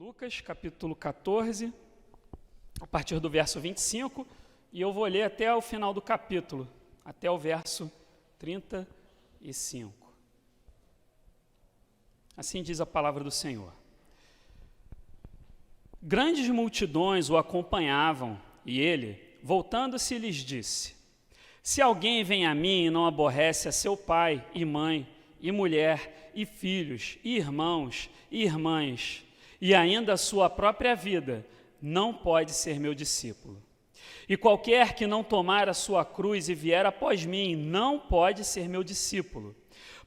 Lucas, capítulo 14, a partir do verso 25, e eu vou ler até o final do capítulo, até o verso 35. Assim diz a palavra do Senhor. Grandes multidões o acompanhavam, e ele, voltando-se, lhes disse: Se alguém vem a mim e não aborrece a seu pai e mãe, e mulher, e filhos, e irmãos, e irmãs, e ainda a sua própria vida, não pode ser meu discípulo. E qualquer que não tomar a sua cruz e vier após mim, não pode ser meu discípulo.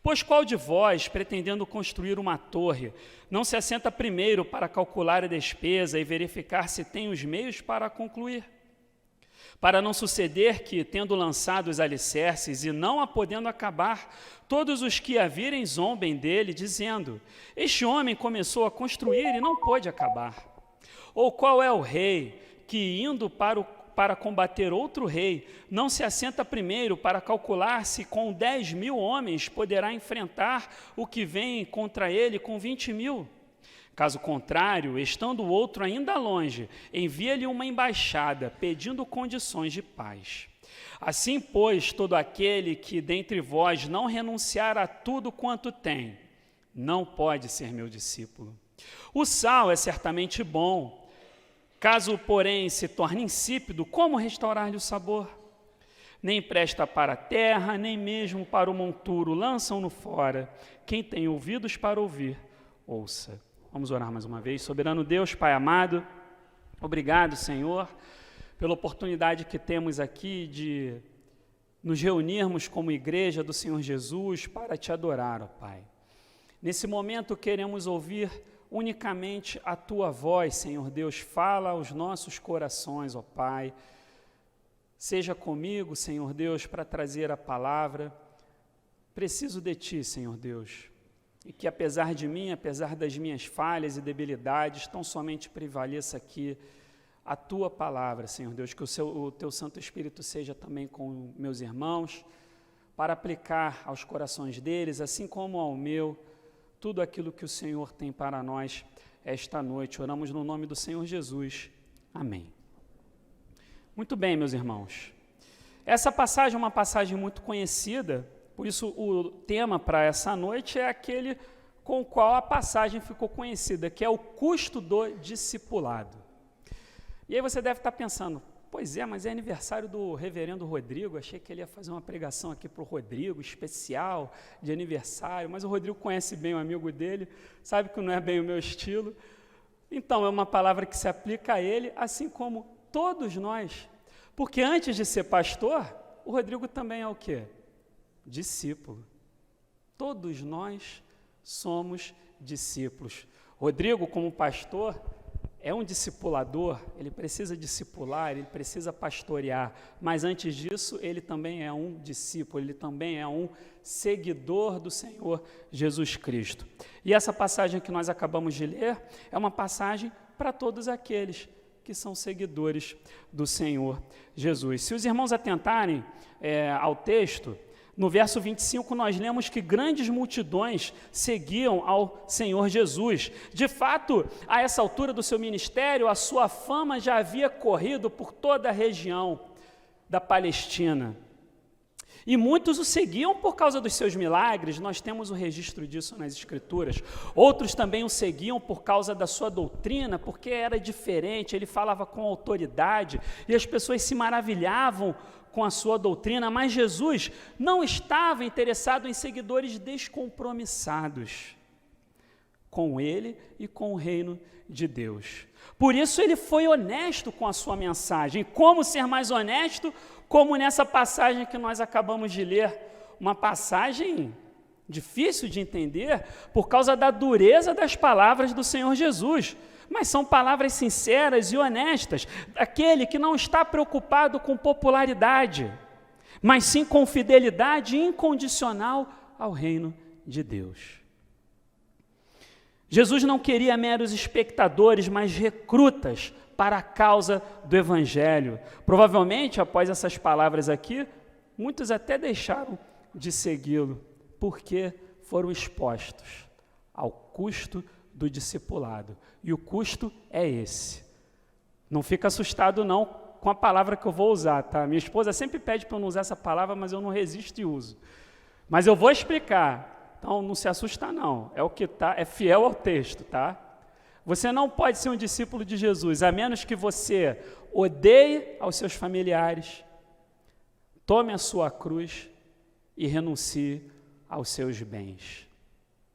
Pois qual de vós, pretendendo construir uma torre, não se assenta primeiro para calcular a despesa e verificar se tem os meios para concluir? Para não suceder que, tendo lançado os alicerces e não a podendo acabar, todos os que a virem zombem dele, dizendo: Este homem começou a construir e não pôde acabar. Ou qual é o rei que, indo para combater outro rei, não se assenta primeiro para calcular se com 10.000 homens poderá enfrentar o que vem contra ele com 20.000? Caso contrário, estando o outro ainda longe, envia-lhe uma embaixada, pedindo condições de paz. Assim, pois, todo aquele que dentre vós não renunciar a tudo quanto tem, não pode ser meu discípulo. O sal é certamente bom. Caso, porém, se torne insípido, como restaurar-lhe o sabor? Nem presta para a terra, nem mesmo para o monturo, lançam-no fora. Quem tem ouvidos para ouvir, ouça. Vamos orar mais uma vez. Soberano Deus, Pai amado, obrigado, Senhor, pela oportunidade que temos aqui de nos reunirmos como igreja do Senhor Jesus para te adorar, ó Pai. Nesse momento queremos ouvir unicamente a Tua voz, Senhor Deus. Fala aos nossos corações, ó Pai. Seja comigo, Senhor Deus, para trazer a palavra. Preciso de Ti, Senhor Deus. E que apesar de mim, apesar das minhas falhas e debilidades, tão somente prevaleça aqui a Tua palavra, Senhor Deus, que o Teu Santo Espírito seja também com meus irmãos, para aplicar aos corações deles, assim como ao meu, tudo aquilo que o Senhor tem para nós esta noite. Oramos no nome do Senhor Jesus. Amém. Muito bem, meus irmãos. Essa passagem é uma passagem muito conhecida. Por isso, o tema para essa noite é aquele com o qual a passagem ficou conhecida, que é o custo do discipulado. E aí você deve estar pensando, pois é, mas é aniversário do reverendo Rodrigo, achei que ele ia fazer uma pregação aqui para o Rodrigo, especial, de aniversário, mas o Rodrigo conhece bem o amigo dele, sabe que não é bem o meu estilo. Então, é uma palavra que se aplica a ele, assim como todos nós. Porque antes de ser pastor, o Rodrigo também é o quê? Discípulo. Todos nós somos discípulos. Rodrigo, como pastor, é um discipulador, ele precisa discipular, ele precisa pastorear, mas antes disso, ele também é um discípulo, ele também é um seguidor do Senhor Jesus Cristo. E essa passagem que nós acabamos de ler é uma passagem para todos aqueles que são seguidores do Senhor Jesus. Se os irmãos atentarem ao texto, no verso 25, nós lemos que grandes multidões seguiam ao Senhor Jesus. De fato, a essa altura do seu ministério, a sua fama já havia corrido por toda a região da Palestina. E muitos o seguiam por causa dos seus milagres, nós temos o registro disso nas Escrituras. Outros também o seguiam por causa da sua doutrina, porque era diferente, ele falava com autoridade, e as pessoas se maravilhavam com a sua doutrina, mas Jesus não estava interessado em seguidores descompromissados com ele e com o reino de Deus. Por isso ele foi honesto com a sua mensagem. Como ser mais honesto? Como nessa passagem que nós acabamos de ler, uma passagem difícil de entender por causa da dureza das palavras do Senhor Jesus. Mas são palavras sinceras e honestas, daquele que não está preocupado com popularidade, mas sim com fidelidade incondicional ao reino de Deus. Jesus não queria meros espectadores, mas recrutas para a causa do Evangelho. Provavelmente, após essas palavras aqui, muitos até deixaram de segui-lo, porque foram expostos ao custo do discipulado. E o custo é esse. Não fica assustado não com a palavra que eu vou usar, tá? Minha esposa sempre pede para eu não usar essa palavra, mas eu não resisto e uso. Mas eu vou explicar. Então não se assusta não. É o que tá, é fiel ao texto, tá? Você não pode ser um discípulo de Jesus a menos que você odeie aos seus familiares, tome a sua cruz e renuncie aos seus bens.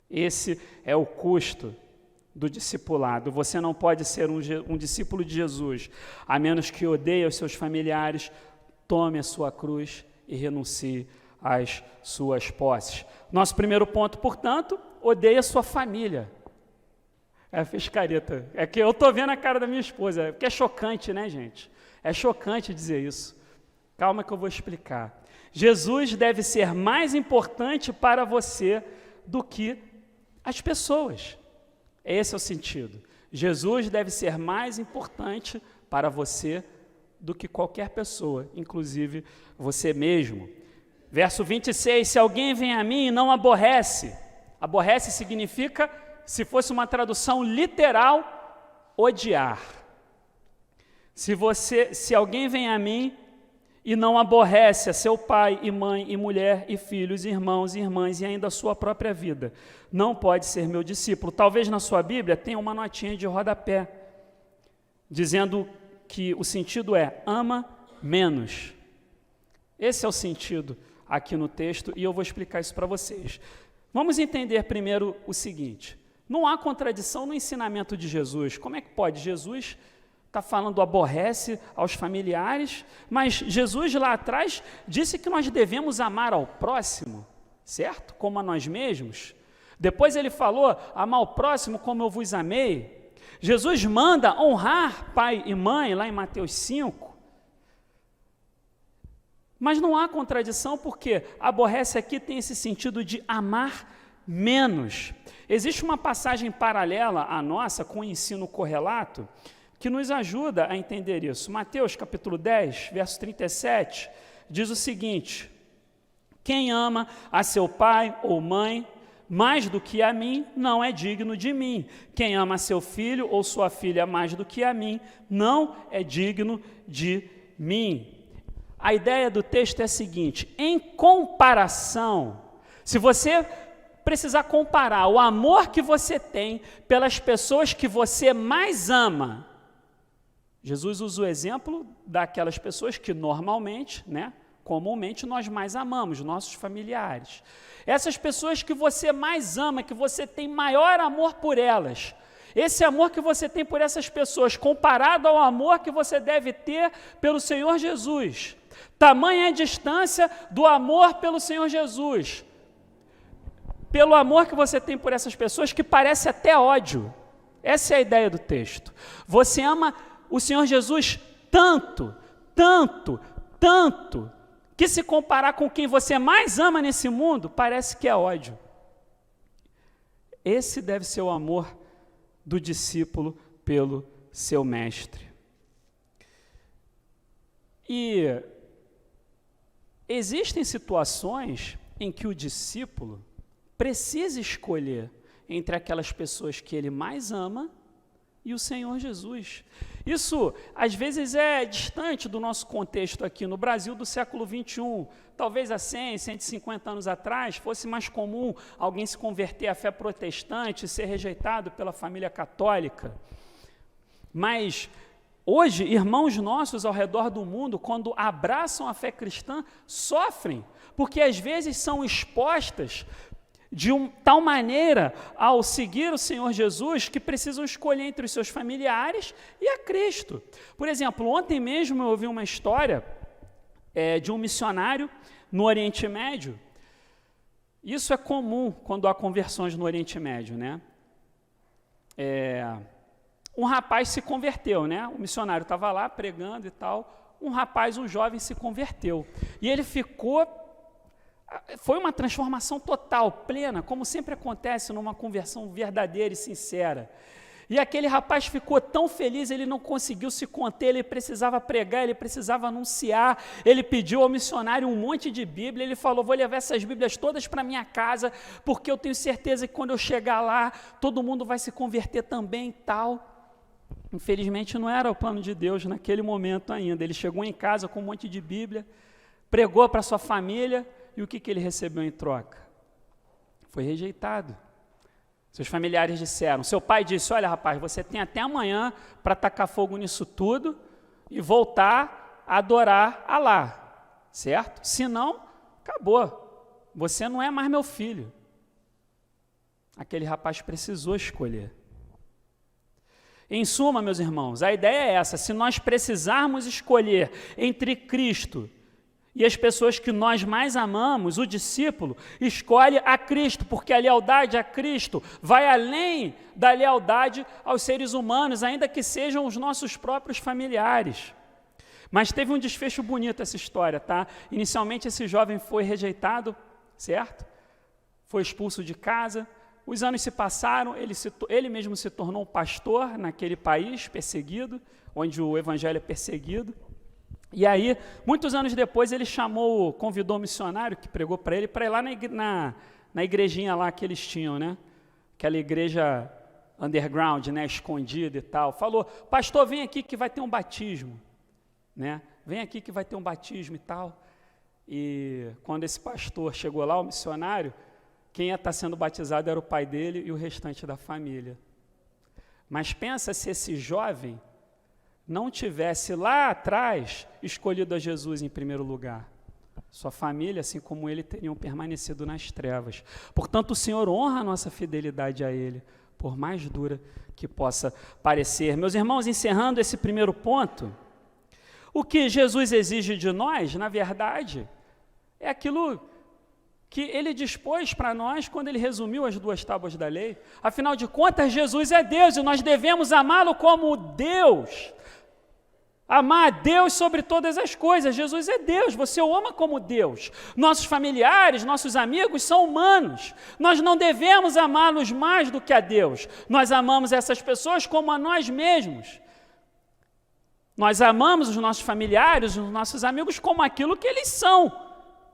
Esse é o custo do discipulado. Você não pode ser um discípulo de Jesus a menos que odeie aos seus familiares, tome a sua cruz e renuncie às suas posses. Nosso primeiro ponto, portanto, odeie a sua família. Fez careta. É que eu estou vendo a cara da minha esposa, porque é chocante, né, gente? É chocante dizer isso. Calma que eu vou explicar. Jesus deve ser mais importante para você do que as pessoas. Esse é o sentido. Jesus deve ser mais importante para você do que qualquer pessoa, inclusive você mesmo. Verso 26, se alguém vem a mim e não aborrece. Aborrece significa, se fosse uma tradução literal, odiar. Se alguém vem a mim e não aborrece a seu pai e mãe e mulher e filhos, irmãos e irmãs e ainda a sua própria vida, não pode ser meu discípulo. Talvez na sua Bíblia tenha uma notinha de rodapé, dizendo que o sentido é ama menos. Esse é o sentido aqui no texto e eu vou explicar isso para vocês. Vamos entender primeiro o seguinte: não há contradição no ensinamento de Jesus. Como é que pode? Jesus está falando aborrece aos familiares, mas Jesus lá atrás disse que nós devemos amar ao próximo, certo? Como a nós mesmos. Depois ele falou, amar ao próximo como eu vos amei. Jesus manda honrar pai e mãe, lá em Mateus 5. Mas não há contradição porque aborrece aqui tem esse sentido de amar menos. Existe uma passagem paralela à nossa, com o ensino correlato, que nos ajuda a entender isso. Mateus capítulo 10, verso 37, diz o seguinte: quem ama a seu pai ou mãe mais do que a mim, não é digno de mim. Quem ama a seu filho ou sua filha mais do que a mim, não é digno de mim. A ideia do texto é a seguinte: em comparação, se você precisar comparar o amor que você tem pelas pessoas que você mais ama, Jesus usa o exemplo daquelas pessoas que normalmente, comumente nós mais amamos, nossos familiares. Essas pessoas que você mais ama, que você tem maior amor por elas, esse amor que você tem por essas pessoas, comparado ao amor que você deve ter pelo Senhor Jesus, tamanha é a distância do amor pelo Senhor Jesus, pelo amor que você tem por essas pessoas, que parece até ódio. Essa é a ideia do texto. Você ama o Senhor Jesus tanto, tanto, tanto, que se comparar com quem você mais ama nesse mundo, parece que é ódio. Esse deve ser o amor do discípulo pelo seu mestre. E existem situações em que o discípulo precisa escolher entre aquelas pessoas que ele mais ama e o Senhor Jesus. Isso, às vezes, é distante do nosso contexto aqui no Brasil do século XXI. Talvez há 100, 150 anos atrás fosse mais comum alguém se converter à fé protestante e ser rejeitado pela família católica. Mas hoje, irmãos nossos ao redor do mundo, quando abraçam a fé cristã, sofrem, porque às vezes são expostas de tal maneira ao seguir o Senhor Jesus que precisam escolher entre os seus familiares e a Cristo. Por exemplo, ontem mesmo eu ouvi uma história de um missionário no Oriente Médio. Isso é comum quando há conversões no Oriente Médio, um rapaz se converteu, o missionário estava lá pregando e tal, um jovem se converteu, e ele foi uma transformação total, plena, como sempre acontece numa conversão verdadeira e sincera. E aquele rapaz ficou tão feliz, ele não conseguiu se conter, ele precisava pregar, ele precisava anunciar, ele pediu ao missionário um monte de Bíblia, ele falou, vou levar essas Bíblias todas para minha casa, porque eu tenho certeza que quando eu chegar lá, todo mundo vai se converter também e tal. Infelizmente não era o plano de Deus naquele momento ainda. Ele chegou em casa com um monte de Bíblia, pregou para sua família, e o que ele recebeu em troca? Foi rejeitado. Seus familiares disseram, seu pai disse, olha rapaz, você tem até amanhã para tacar fogo nisso tudo e voltar a adorar Alá, certo? Senão, acabou, você não é mais meu filho. Aquele rapaz precisou escolher. Em suma, meus irmãos, a ideia é essa, se nós precisarmos escolher entre Cristo e as pessoas que nós mais amamos, o discípulo escolhe a Cristo, porque a lealdade a Cristo vai além da lealdade aos seres humanos, ainda que sejam os nossos próprios familiares. Mas teve um desfecho bonito essa história, tá? Inicialmente esse jovem foi rejeitado, certo? Foi expulso de casa. Os anos se passaram, ele mesmo se tornou um pastor naquele país perseguido, onde o evangelho é perseguido. E aí, muitos anos depois, ele convidou o missionário que pregou para ele ir lá na igrejinha lá que eles tinham, né? Aquela igreja underground, né? Escondida e tal. Falou, pastor, vem aqui que vai ter um batismo, né? Vem aqui que vai ter um batismo e tal. E quando esse pastor chegou lá, o missionário, quem ia estar sendo batizado era o pai dele e o restante da família. Mas pensa se esse jovem não tivesse lá atrás escolhido a Jesus em primeiro lugar. Sua família, assim como ele, teriam permanecido nas trevas. Portanto, o Senhor honra a nossa fidelidade a Ele, por mais dura que possa parecer. Meus irmãos, encerrando esse primeiro ponto, o que Jesus exige de nós, na verdade, é aquilo que Ele dispôs para nós quando Ele resumiu as 2 tábuas da lei. Afinal de contas, Jesus é Deus e nós devemos amá-lo como Deus. Amar a Deus sobre todas as coisas. Jesus é Deus, você o ama como Deus. Nossos familiares, nossos amigos são humanos. Nós não devemos amá-los mais do que a Deus. Nós amamos essas pessoas como a nós mesmos. Nós amamos os nossos familiares, os nossos amigos como aquilo que eles são.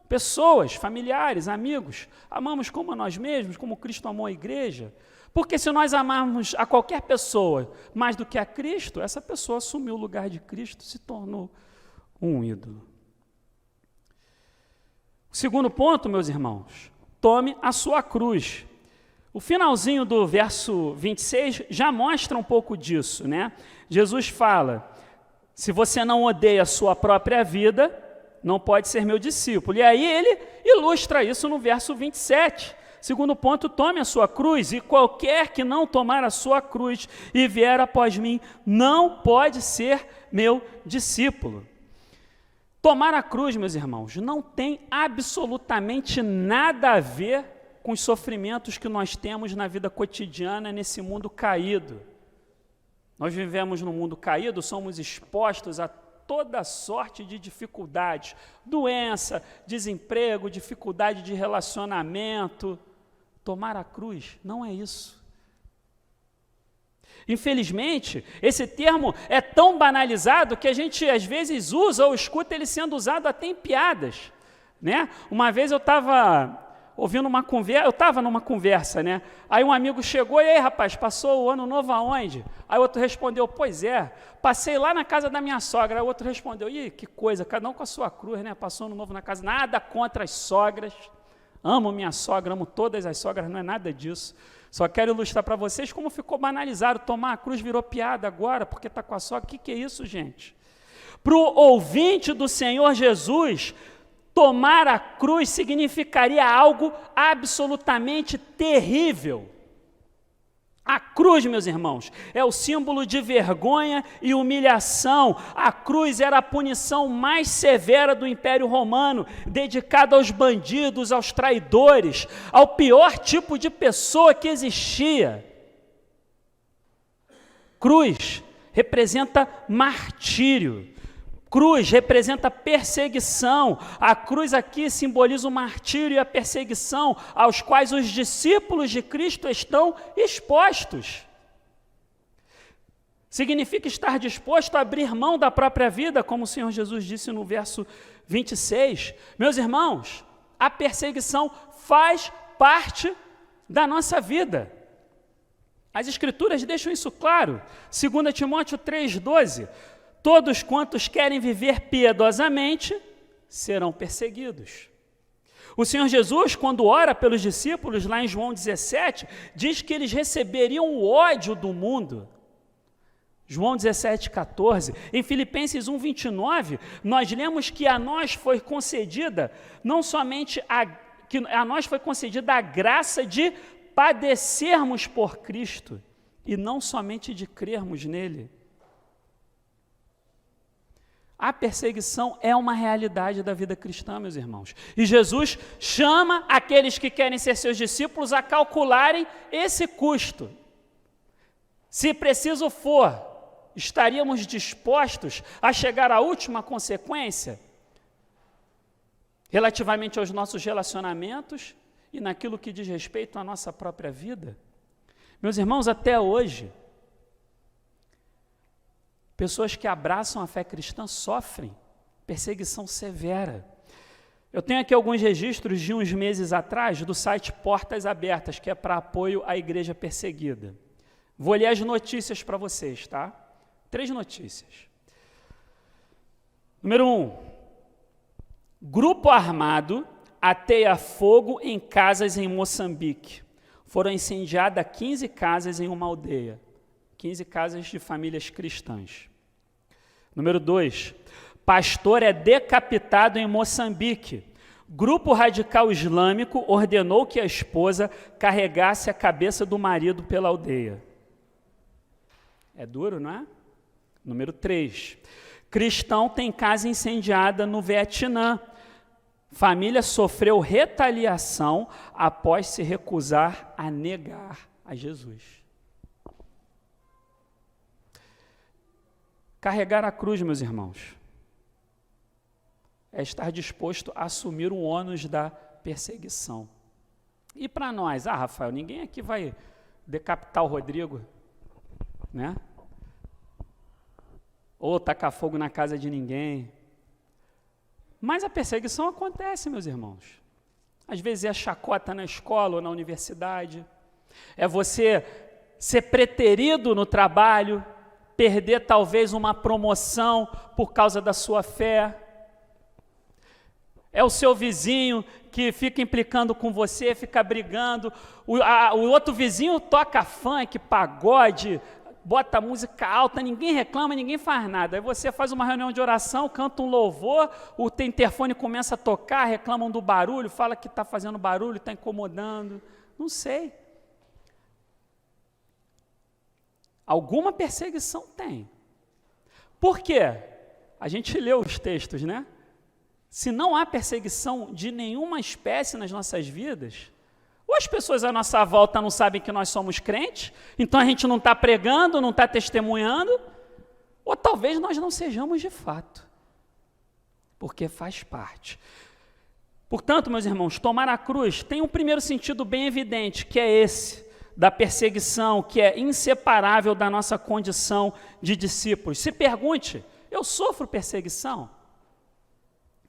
Pessoas, familiares, amigos. Amamos como a nós mesmos, como Cristo amou a igreja. Porque se nós amarmos a qualquer pessoa mais do que a Cristo, essa pessoa assumiu o lugar de Cristo, se tornou um ídolo. O segundo ponto, meus irmãos, tome a sua cruz. O finalzinho do verso 26 já mostra um pouco disso, né? Jesus fala, se você não odeia a sua própria vida, não pode ser meu discípulo. E aí ele ilustra isso no verso 27. Segundo ponto, tome a sua cruz, e qualquer que não tomar a sua cruz e vier após mim, não pode ser meu discípulo. Tomar a cruz, meus irmãos, não tem absolutamente nada a ver com os sofrimentos que nós temos na vida cotidiana nesse mundo caído. Nós vivemos num mundo caído, somos expostos a toda sorte de dificuldades, doença, desemprego, dificuldade de relacionamento. Tomar a cruz não é isso. Infelizmente, esse termo é tão banalizado que a gente às vezes usa ou escuta ele sendo usado até em piadas, né? Uma vez eu estava ouvindo numa conversa, né? Aí um amigo chegou, e aí rapaz, passou o ano novo aonde? Aí o outro respondeu, pois é, passei lá na casa da minha sogra. Aí o outro respondeu, ih, que coisa, cada um com a sua cruz, né? Passou ano novo na casa, nada contra as sogras, amo minha sogra, amo todas as sogras, não é nada disso. Só quero ilustrar para vocês como ficou banalizado, tomar a cruz virou piada agora, porque está com a sogra. O que é isso, gente? Para o ouvinte do Senhor Jesus, tomar a cruz significaria algo absolutamente terrível. A cruz, meus irmãos, é o símbolo de vergonha e humilhação. A cruz era a punição mais severa do Império Romano, dedicada aos bandidos, aos traidores, ao pior tipo de pessoa que existia. Cruz representa martírio. Cruz representa perseguição. A cruz aqui simboliza o martírio e a perseguição aos quais os discípulos de Cristo estão expostos. Significa estar disposto a abrir mão da própria vida, como o Senhor Jesus disse no verso 26. Meus irmãos, a perseguição faz parte da nossa vida. As Escrituras deixam isso claro. 2 Timóteo 3,12. Todos quantos querem viver piedosamente serão perseguidos. O Senhor Jesus, quando ora pelos discípulos, lá em João 17, diz que eles receberiam o ódio do mundo. João 17,14. Em Filipenses 1,29, nós lemos que a nós foi concedida, não somente que a nós foi concedida a graça de padecermos por Cristo, e não somente de crermos nele. A perseguição é uma realidade da vida cristã, meus irmãos. E Jesus chama aqueles que querem ser seus discípulos a calcularem esse custo. Se preciso for, estaríamos dispostos a chegar à última consequência relativamente aos nossos relacionamentos e naquilo que diz respeito à nossa própria vida? Meus irmãos, até hoje, pessoas que abraçam a fé cristã sofrem perseguição severa. Eu tenho aqui alguns registros de uns meses atrás do site Portas Abertas, que é para apoio à igreja perseguida. Vou ler as notícias para vocês, tá? 3 notícias. Número 1. Grupo armado ateia fogo em casas em Moçambique. Foram incendiadas 15 casas em uma aldeia. 15 casas de famílias cristãs. Número 2. Pastor é decapitado em Moçambique. Grupo radical islâmico ordenou que a esposa carregasse a cabeça do marido pela aldeia. É duro, não é? Número 3. Cristão tem casa incendiada no Vietnã. Família sofreu retaliação após se recusar a negar a Jesus. Carregar a cruz, meus irmãos, é estar disposto a assumir o ônus da perseguição. E para nós, Rafael, ninguém aqui vai decapitar o Rodrigo, né? Ou tacar fogo na casa de ninguém. Mas a perseguição acontece, meus irmãos. Às vezes é chacota na escola ou na universidade, é você ser preterido no trabalho, perder talvez uma promoção por causa da sua fé. É o seu vizinho que fica implicando com você, fica brigando. O outro vizinho toca funk, pagode, bota música alta, ninguém reclama, ninguém faz nada. Aí você faz uma reunião de oração, canta um louvor, o interfone começa a tocar, reclamam do barulho, fala que está fazendo barulho, está incomodando. Não sei. Alguma perseguição tem. Por quê? A gente leu os textos, né? Se não há perseguição de nenhuma espécie nas nossas vidas, ou as pessoas à nossa volta não sabem que nós somos crentes, então a gente não está pregando, não está testemunhando, ou talvez nós não sejamos de fato, porque faz parte. Portanto, meus irmãos, tomar a cruz tem um primeiro sentido bem evidente, que é esse, da perseguição, que é inseparável da nossa condição de discípulos. Se pergunte, eu sofro perseguição?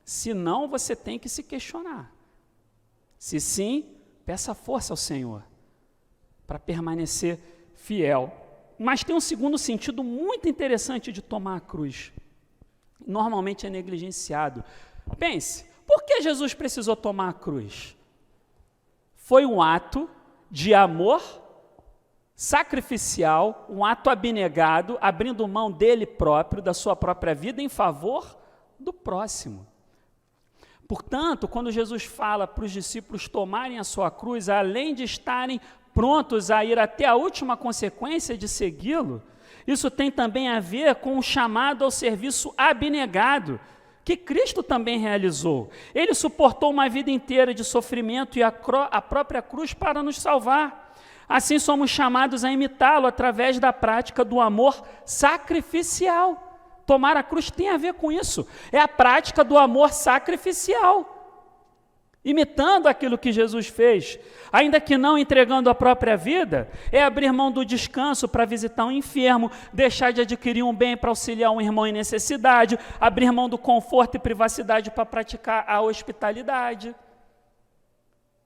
Se não, você tem que se questionar. Se sim, peça força ao Senhor para permanecer fiel. Mas tem um segundo sentido muito interessante de tomar a cruz. Normalmente é negligenciado. Pense, por que Jesus precisou tomar a cruz? Foi um ato de amor sacrificial, um ato abnegado, abrindo mão dele próprio, da sua própria vida, em favor do próximo. Portanto, quando Jesus fala para os discípulos tomarem a sua cruz, além de estarem prontos a ir até a última consequência de segui-lo, isso tem também a ver com o chamado ao serviço abnegado, que Cristo também realizou. Ele suportou uma vida inteira de sofrimento e a própria cruz para nos salvar. Assim somos chamados a imitá-lo através da prática do amor sacrificial. Tomar a cruz tem a ver com isso. É a prática do amor sacrificial. imitando aquilo que Jesus fez, ainda que não entregando a própria vida, é abrir mão do descanso para visitar um enfermo, deixar de adquirir um bem para auxiliar um irmão em necessidade, abrir mão do conforto e privacidade para praticar a hospitalidade.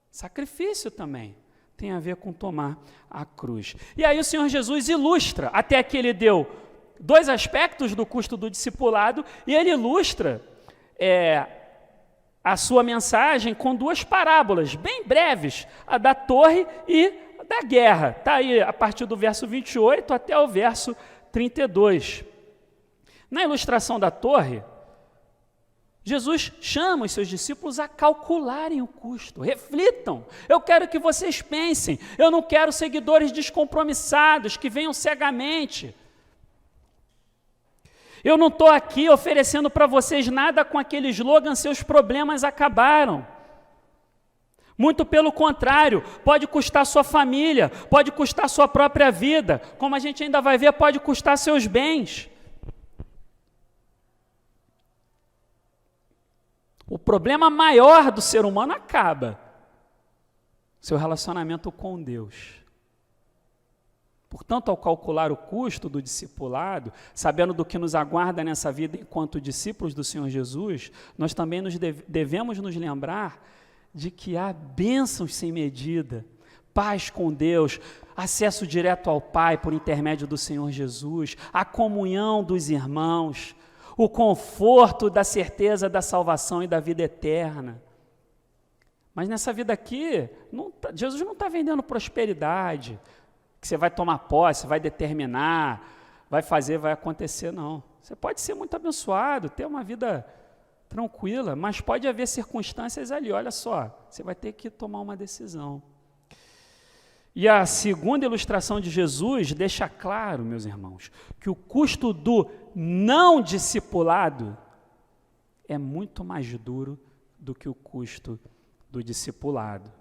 Sacrifício também tem a ver com tomar a cruz. E aí o Senhor Jesus ilustra, até aqui ele deu 2 aspectos do custo do discipulado, e ele ilustra a sua mensagem com 2 parábolas, bem breves, a da torre e da guerra. Está aí a partir do verso 28 até o verso 32. Na ilustração da torre, Jesus chama os seus discípulos a calcularem o custo, reflitam. Eu quero que vocês pensem, eu não quero seguidores descompromissados, que venham cegamente. Eu não estou aqui oferecendo para vocês nada com aquele slogan, seus problemas acabaram. Muito pelo contrário, pode custar sua família, pode custar sua própria vida, como a gente ainda vai ver, pode custar seus bens. O problema maior do ser humano acaba, seu relacionamento com Deus. Portanto, ao calcular o custo do discipulado, sabendo do que nos aguarda nessa vida enquanto discípulos do Senhor Jesus, nós também devemos nos lembrar de que há bênçãos sem medida, paz com Deus, acesso direto ao Pai por intermédio do Senhor Jesus, a comunhão dos irmãos, o conforto da certeza da salvação e da vida eterna. Mas nessa vida aqui, Jesus não está vendendo prosperidade, que você vai tomar posse, vai determinar, vai fazer, vai acontecer, não. Você pode ser muito abençoado, ter uma vida tranquila, mas pode haver circunstâncias ali, olha só, você vai ter que tomar uma decisão. E a segunda ilustração de Jesus deixa claro, meus irmãos, que o custo do não discipulado é muito mais duro do que o custo do discipulado.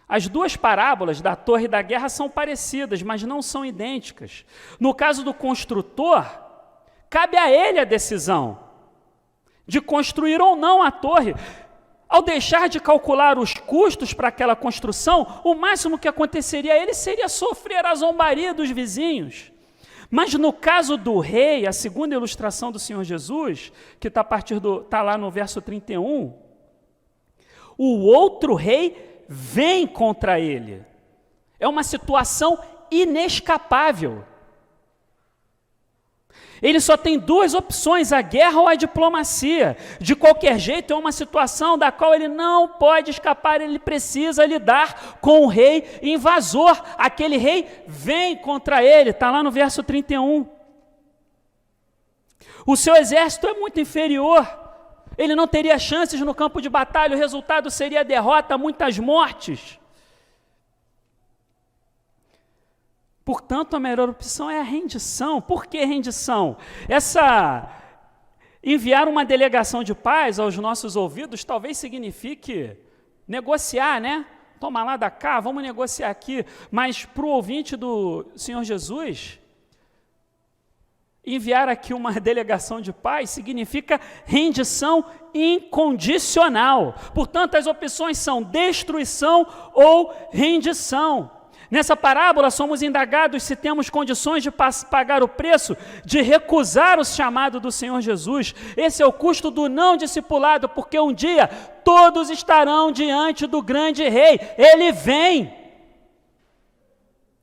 As 2 parábolas da torre e da guerra são parecidas, mas não são idênticas. No caso do construtor, cabe a ele a decisão de construir ou não a torre. Ao deixar de calcular os custos para aquela construção, o máximo que aconteceria a ele seria sofrer a zombaria dos vizinhos. Mas no caso do rei, a segunda ilustração do Senhor Jesus, que está lá no verso 31, o outro rei vem contra ele. É uma situação inescapável. Ele só tem 2 opções, a guerra ou a diplomacia. De qualquer jeito, é uma situação da qual ele não pode escapar, ele precisa lidar com o rei invasor. Aquele rei vem contra ele, está lá no verso 31. O seu exército é muito inferior, ele não teria chances no campo de batalha, o resultado seria derrota, muitas mortes. Portanto, a melhor opção é a rendição. Por que rendição? Enviar uma delegação de paz aos nossos ouvidos talvez signifique negociar, né? Toma lá da cá, vamos negociar aqui. Mas para o ouvinte do Senhor Jesus, enviar aqui uma delegação de paz significa rendição incondicional. Portanto, as opções são destruição ou rendição. Nessa parábola, somos indagados se temos condições de pagar o preço, de recusar o chamado do Senhor Jesus. Esse é o custo do não discipulado, porque um dia todos estarão diante do grande rei. Ele vem.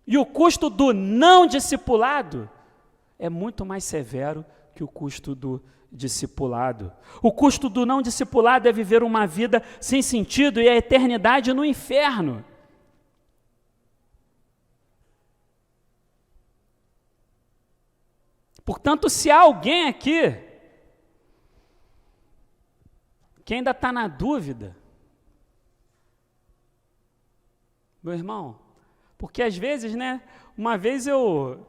E o custo do não discipulado é muito mais severo que o custo do discipulado. O custo do não discipulado é viver uma vida sem sentido e a eternidade no inferno. Portanto, se há alguém aqui que ainda está na dúvida, meu irmão, porque às vezes, né, uma vez eu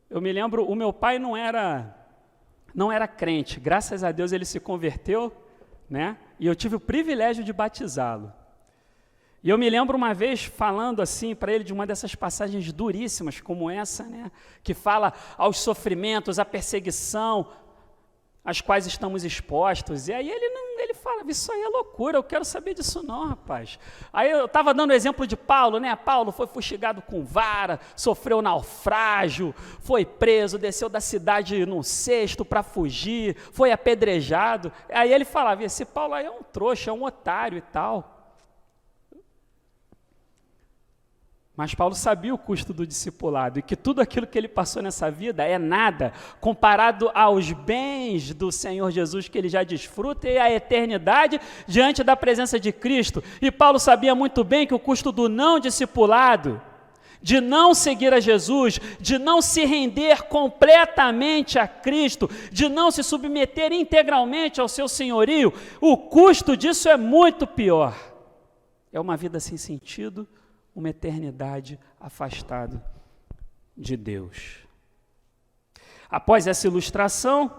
me lembro, o meu pai não era crente, graças a Deus ele se converteu, né, e eu tive o privilégio de batizá-lo. E eu me lembro uma vez falando assim para ele de uma dessas passagens duríssimas como essa, né, que fala aos sofrimentos, à perseguição, às quais estamos expostos. E aí ele fala, isso aí é loucura, eu quero saber disso não, rapaz. Aí eu estava dando o exemplo de Paulo, né? Paulo foi fustigado com vara, sofreu naufrágio, foi preso, desceu da cidade num cesto para fugir, foi apedrejado. Aí ele falava, esse Paulo aí é um trouxa, é um otário e tal. Mas Paulo sabia o custo do discipulado e que tudo aquilo que ele passou nessa vida é nada comparado aos bens do Senhor Jesus que ele já desfruta e a eternidade diante da presença de Cristo. E Paulo sabia muito bem que o custo do não discipulado, de não seguir a Jesus, de não se render completamente a Cristo, de não se submeter integralmente ao seu senhorio, o custo disso é muito pior. É uma vida sem sentido, uma eternidade afastado de Deus. Após essa ilustração,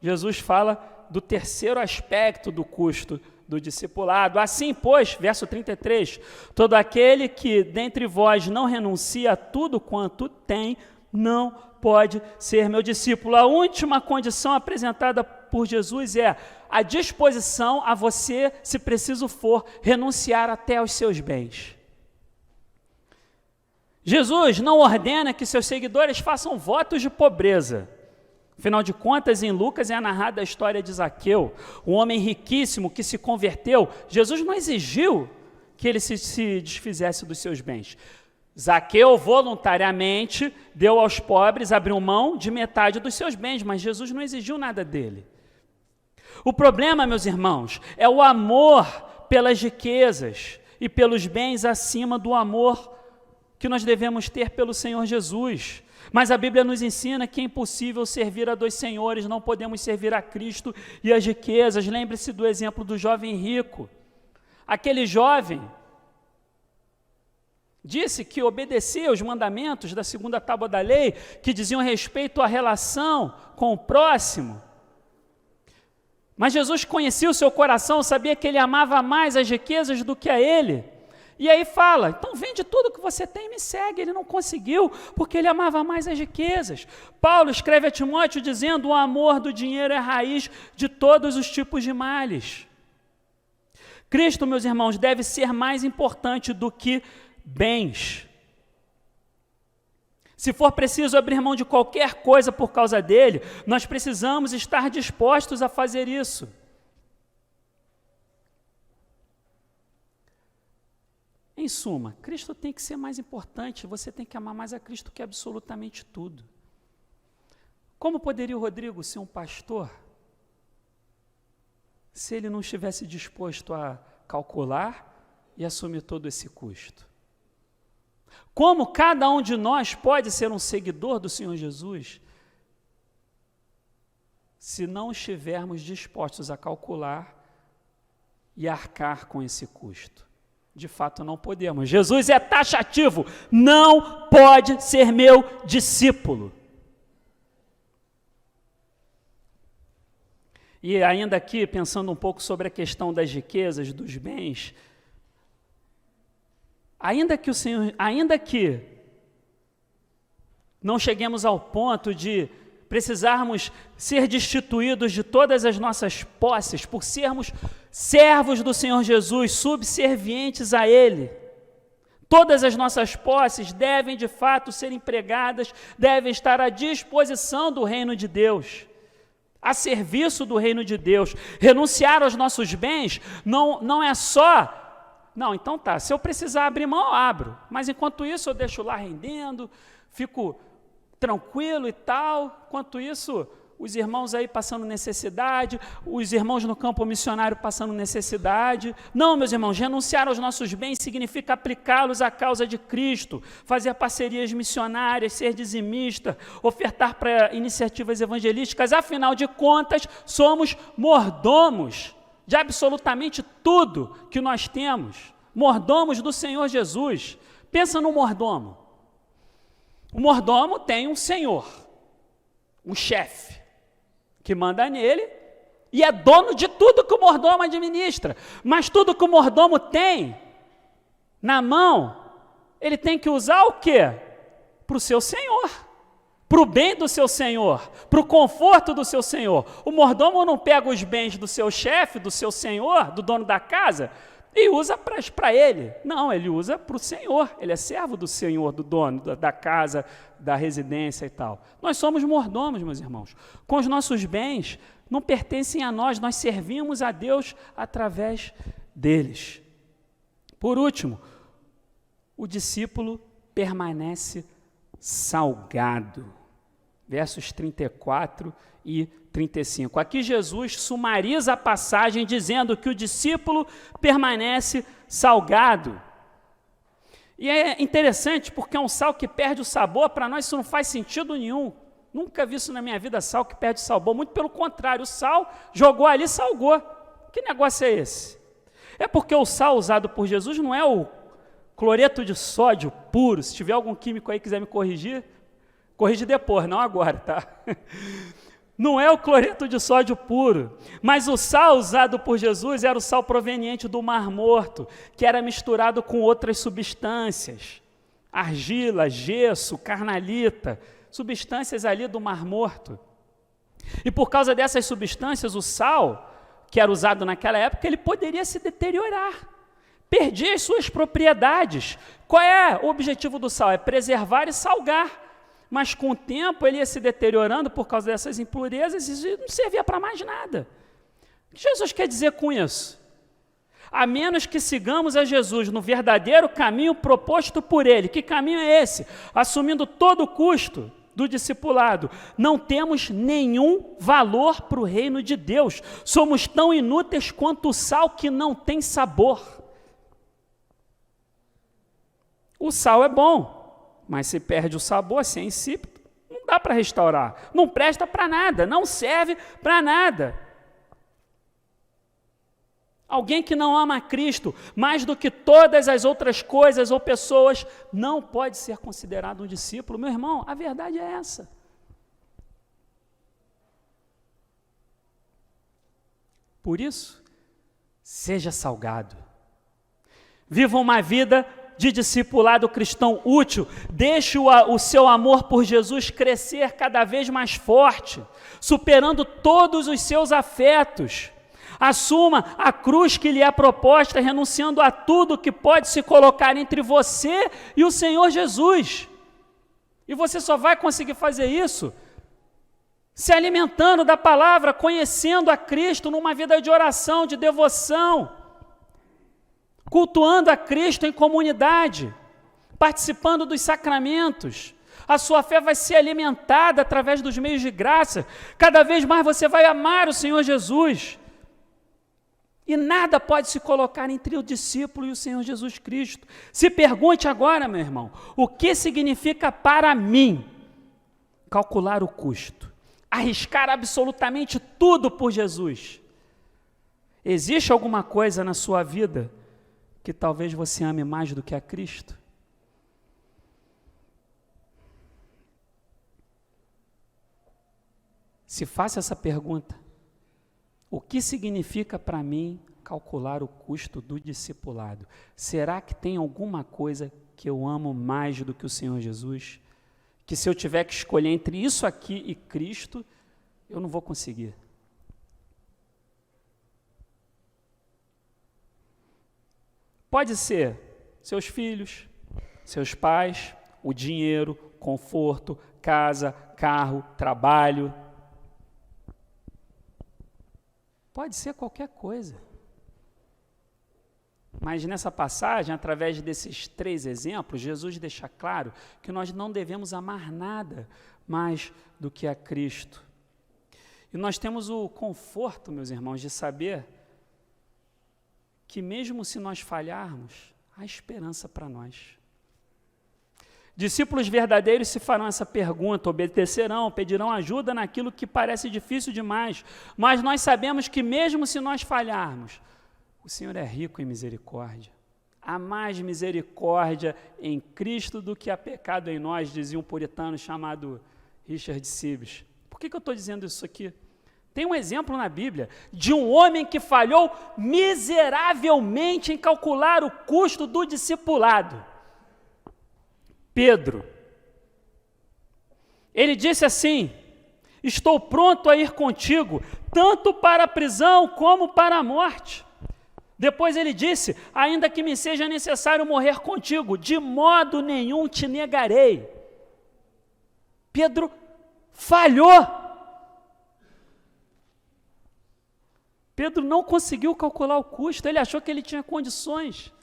Jesus fala do terceiro aspecto do custo do discipulado. Assim, pois, verso 33, todo aquele que dentre vós não renuncia a tudo quanto tem, não pode ser meu discípulo. A última condição apresentada por Jesus é a disposição a você, se preciso for, renunciar até aos seus bens. Jesus não ordena que seus seguidores façam votos de pobreza. Afinal de contas, em Lucas é narrada a história de Zaqueu, um homem riquíssimo que se converteu. Jesus não exigiu que ele se desfizesse dos seus bens. Zaqueu voluntariamente deu aos pobres, abriu mão de metade dos seus bens, mas Jesus não exigiu nada dele. O problema, meus irmãos, é o amor pelas riquezas e pelos bens acima do amor que nós devemos ter pelo Senhor Jesus. Mas a Bíblia nos ensina que é impossível servir a dois senhores, não podemos servir a Cristo e as riquezas. Lembre-se do exemplo do jovem rico. Aquele jovem disse que obedecia aos mandamentos da segunda tábua da lei, que diziam respeito à relação com o próximo. Mas Jesus conhecia o seu coração, sabia que ele amava mais as riquezas do que a ele. E aí fala, então vende tudo que você tem e me segue. Ele não conseguiu, porque ele amava mais as riquezas. Paulo escreve a Timóteo dizendo, o amor do dinheiro é a raiz de todos os tipos de males. Cristo, meus irmãos, deve ser mais importante do que bens. Se for preciso abrir mão de qualquer coisa por causa dele, nós precisamos estar dispostos a fazer isso. Em suma, Cristo tem que ser mais importante, você tem que amar mais a Cristo que absolutamente tudo. Como poderia o Rodrigo ser um pastor se ele não estivesse disposto a calcular e assumir todo esse custo? Como cada um de nós pode ser um seguidor do Senhor Jesus se não estivermos dispostos a calcular e arcar com esse custo? De fato, não podemos. Jesus é taxativo, não pode ser meu discípulo. E ainda aqui, pensando um pouco sobre a questão das riquezas, dos bens, ainda que não cheguemos ao ponto de precisarmos ser destituídos de todas as nossas posses, por sermos servos do Senhor Jesus, subservientes a Ele. Todas as nossas posses devem, de fato, ser empregadas, devem estar à disposição do reino de Deus, a serviço do reino de Deus. Renunciar aos nossos bens não é só... Não, então tá, se eu precisar abrir mão, eu abro. Mas enquanto isso, eu deixo lá rendendo, fico tranquilo e tal. Enquanto isso, os irmãos aí passando necessidade, os irmãos no campo missionário passando necessidade. Não, meus irmãos, renunciar aos nossos bens significa aplicá-los à causa de Cristo, fazer parcerias missionárias, ser dizimista, ofertar para iniciativas evangelísticas. Afinal de contas, somos mordomos de absolutamente tudo que nós temos, mordomos do Senhor Jesus. Pensa no mordomo. O mordomo tem um senhor, um chefe, que manda nele e é dono de tudo que o mordomo administra. Mas tudo que o mordomo tem na mão, ele tem que usar o quê? Para o seu senhor. para o bem do seu senhor, para o conforto do seu senhor. O mordomo não pega os bens do seu chefe, do seu senhor, do dono da casa, e usa para ele. Não, ele usa para o senhor. Ele é servo do senhor, do dono da casa, da residência e tal. Nós somos mordomos, meus irmãos. Com os nossos bens, não pertencem a nós, nós servimos a Deus através deles. Por último, o discípulo permanece salgado. Versos 34 e 35. Aqui Jesus sumariza a passagem dizendo que o discípulo permanece salgado. E é interessante porque é um sal que perde o sabor. Para nós isso não faz sentido nenhum. Nunca vi isso na minha vida, sal que perde o sabor. Muito pelo contrário, o sal jogou ali, salgou. Que negócio é esse? É porque o sal usado por Jesus não é o cloreto de sódio puro. Se tiver algum químico aí que quiser me corrigir, corrige depois, não agora, tá? Não é o cloreto de sódio puro, mas o sal usado por Jesus era o sal proveniente do Mar Morto, que era misturado com outras substâncias, argila, gesso, carnalita, substâncias ali do Mar Morto. E por causa dessas substâncias, o sal, que era usado naquela época, ele poderia se deteriorar, perder as suas propriedades. Qual é o objetivo do sal? É preservar e salgar. Mas com o tempo ele ia se deteriorando por causa dessas impurezas e não servia para mais nada. O que Jesus quer dizer com isso? A menos que sigamos a Jesus no verdadeiro caminho proposto por Ele. Que caminho é esse? Assumindo todo o custo do discipulado. Não temos nenhum valor para o reino de Deus. Somos tão inúteis quanto o sal que não tem sabor. O sal é bom. Mas se perde o sabor, se é insípido, não dá para restaurar. Não presta para nada, não serve para nada. Alguém que não ama a Cristo mais do que todas as outras coisas ou pessoas não pode ser considerado um discípulo. Meu irmão, a verdade é essa. Por isso, seja salgado. Viva uma vida de discipulado cristão útil, deixe o seu amor por Jesus crescer cada vez mais forte, superando todos os seus afetos. Assuma a cruz que lhe é proposta, renunciando a tudo que pode se colocar entre você e o Senhor Jesus. E você só vai conseguir fazer isso se alimentando da palavra, conhecendo a Cristo numa vida de oração, de devoção, cultuando a Cristo em comunidade, participando dos sacramentos. A sua fé vai ser alimentada através dos meios de graça. Cada vez mais você vai amar o Senhor Jesus. E nada pode se colocar entre o discípulo e o Senhor Jesus Cristo. Se pergunte agora, meu irmão, o que significa para mim calcular o custo? Arriscar absolutamente tudo por Jesus? Existe alguma coisa na sua vida que talvez você ame mais do que a Cristo? Se faça essa pergunta: o que significa para mim calcular o custo do discipulado? Será que tem alguma coisa que eu amo mais do que o Senhor Jesus? Que se eu tiver que escolher entre isso aqui e Cristo, eu não vou conseguir. Pode ser seus filhos, seus pais, o dinheiro, conforto, casa, carro, trabalho. Pode ser qualquer coisa. Mas nessa passagem, através desses 3 exemplos, Jesus deixa claro que nós não devemos amar nada mais do que a Cristo. E nós temos o conforto, meus irmãos, de saber que mesmo se nós falharmos, há esperança para nós. Discípulos verdadeiros se farão essa pergunta, obedecerão, pedirão ajuda naquilo que parece difícil demais, mas nós sabemos que mesmo se nós falharmos, o Senhor é rico em misericórdia. Há mais misericórdia em Cristo do que há pecado em nós, dizia um puritano chamado Richard Sibbes. Por que eu estou dizendo isso aqui? Tem um exemplo na Bíblia de um homem que falhou miseravelmente em calcular o custo do discipulado. Pedro. Ele disse assim: estou pronto a ir contigo, tanto para a prisão como para a morte. Depois ele disse: ainda que me seja necessário morrer contigo, de modo nenhum te negarei. Pedro falhou. Pedro não conseguiu calcular o custo, ele achou que ele tinha condições.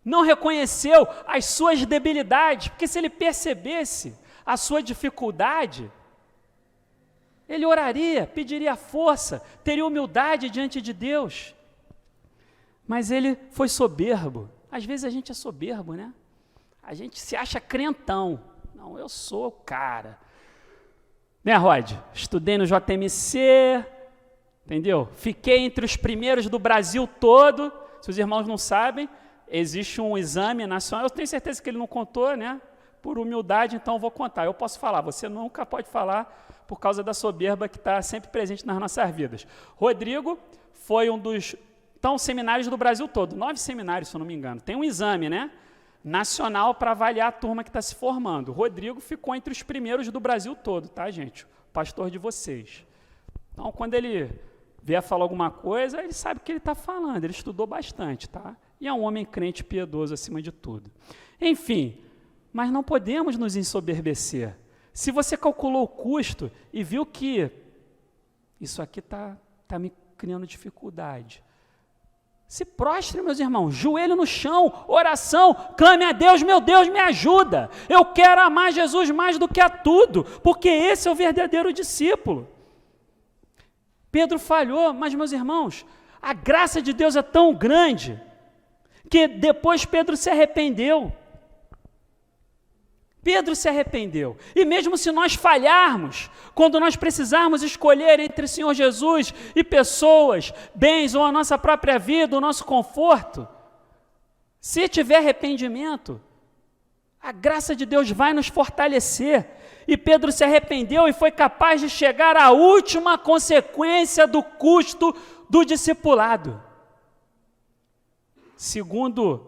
Não reconheceu as suas debilidades, porque se ele percebesse a sua dificuldade, ele oraria, pediria força, teria humildade diante de Deus. Mas ele foi soberbo. Às vezes a gente é soberbo, né? A gente se acha crentão. Não, eu sou o cara. Né, Rod? Estudei no JMC, entendeu? Fiquei entre os primeiros do Brasil todo. Se os irmãos não sabem, existe um exame nacional. Eu tenho certeza que ele não contou, né? Por humildade, então eu vou contar. Eu posso falar, você nunca pode falar por causa da soberba que está sempre presente nas nossas vidas. Rodrigo foi um dos seminários do Brasil todo, 9 seminários, se eu não me engano. Tem um exame, né? Nacional para avaliar a turma que está se formando. Rodrigo ficou entre os primeiros do Brasil todo, tá, gente? O pastor de vocês. Então, quando ele vier falar alguma coisa, ele sabe o que ele está falando, ele estudou bastante, tá? E é um homem crente piedoso acima de tudo. Enfim, mas não podemos nos ensoberbecer. Se você calculou o custo e viu que isso aqui está me criando dificuldade, se prostre, meus irmãos, joelho no chão, oração, clame a Deus, meu Deus, me ajuda. Eu quero amar Jesus mais do que a tudo, porque esse é o verdadeiro discípulo. Pedro falhou, mas, meus irmãos, a graça de Deus é tão grande que depois Pedro se arrependeu. Pedro se arrependeu. E mesmo se nós falharmos, quando nós precisarmos escolher entre o Senhor Jesus e pessoas, bens ou a nossa própria vida, o nosso conforto, se tiver arrependimento, a graça de Deus vai nos fortalecer. E Pedro se arrependeu e foi capaz de chegar à última consequência do custo do discipulado. Segundo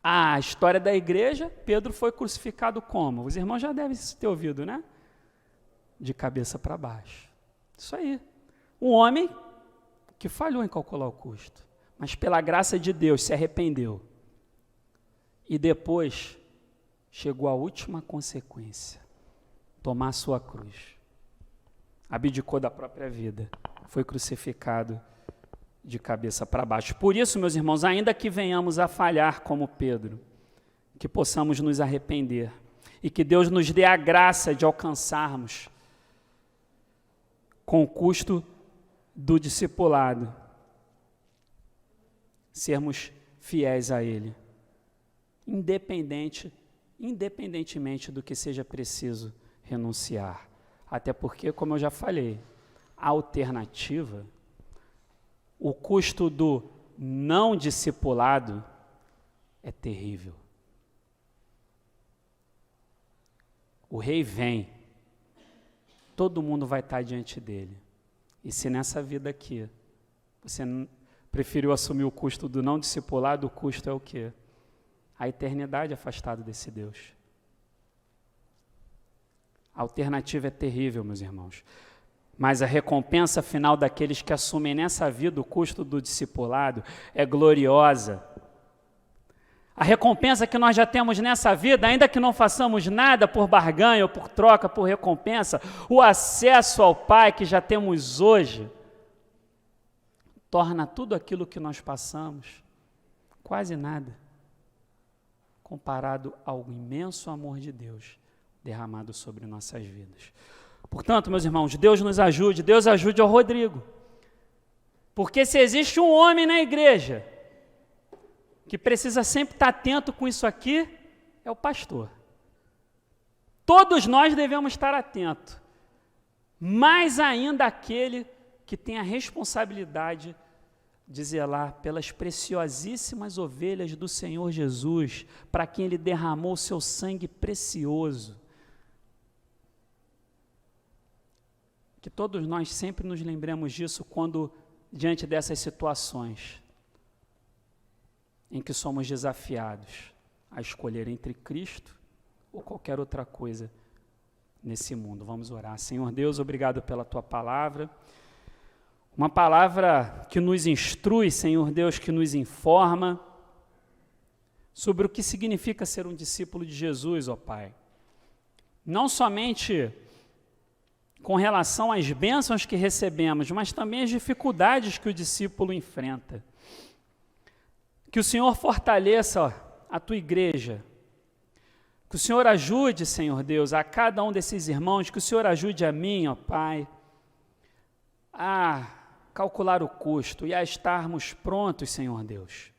a história da igreja, Pedro foi crucificado como? Os irmãos já devem ter ouvido, né? De cabeça para baixo. Isso aí. Um homem que falhou em calcular o custo, mas pela graça de Deus se arrependeu. E depois chegou a última consequência: tomar a sua cruz. Abdicou da própria vida, foi crucificado de cabeça para baixo. Por isso, meus irmãos, ainda que venhamos a falhar como Pedro, que possamos nos arrepender e que Deus nos dê a graça de alcançarmos com o custo do discipulado, sermos fiéis a Ele, independentemente do que seja preciso renunciar. Até porque, como eu já falei, a alternativa, o custo do não discipulado é terrível. O rei vem, todo mundo vai estar diante dele. E se nessa vida aqui você preferiu assumir o custo do não discipulado, o custo é o quê? A eternidade afastado desse Deus. A alternativa é terrível, meus irmãos. Mas a recompensa final daqueles que assumem nessa vida o custo do discipulado é gloriosa. A recompensa que nós já temos nessa vida, ainda que não façamos nada por barganha ou por troca, por recompensa, o acesso ao Pai que já temos hoje, torna tudo aquilo que nós passamos quase nada, comparado ao imenso amor de Deus derramado sobre nossas vidas. Portanto, meus irmãos, Deus nos ajude, Deus ajude ao Rodrigo. Porque se existe um homem na igreja que precisa sempre estar atento com isso aqui, é o pastor. Todos nós devemos estar atentos, mais ainda aquele que tem a responsabilidade de zelar pelas preciosíssimas ovelhas do Senhor Jesus, para quem Ele derramou o seu sangue precioso. Que todos nós sempre nos lembremos disso quando, diante dessas situações, em que somos desafiados a escolher entre Cristo ou qualquer outra coisa nesse mundo. Vamos orar. Senhor Deus, obrigado pela tua palavra. Uma palavra que nos instrui, Senhor Deus, que nos informa sobre o que significa ser um discípulo de Jesus, ó Pai. Não somente com relação às bênçãos que recebemos, mas também as dificuldades que o discípulo enfrenta. Que o Senhor fortaleça a tua igreja. Que o Senhor ajude, Senhor Deus, a cada um desses irmãos, que o Senhor ajude a mim, ó Pai, a calcular o custo e a estarmos prontos, Senhor Deus.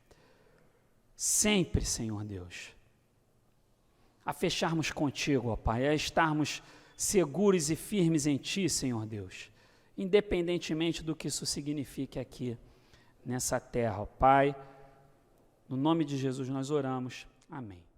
Sempre, Senhor Deus, a fecharmos contigo, ó Pai, a estarmos seguros e firmes em Ti, Senhor Deus, independentemente do que isso signifique aqui nessa terra, ó Pai. No nome de Jesus nós oramos. Amém.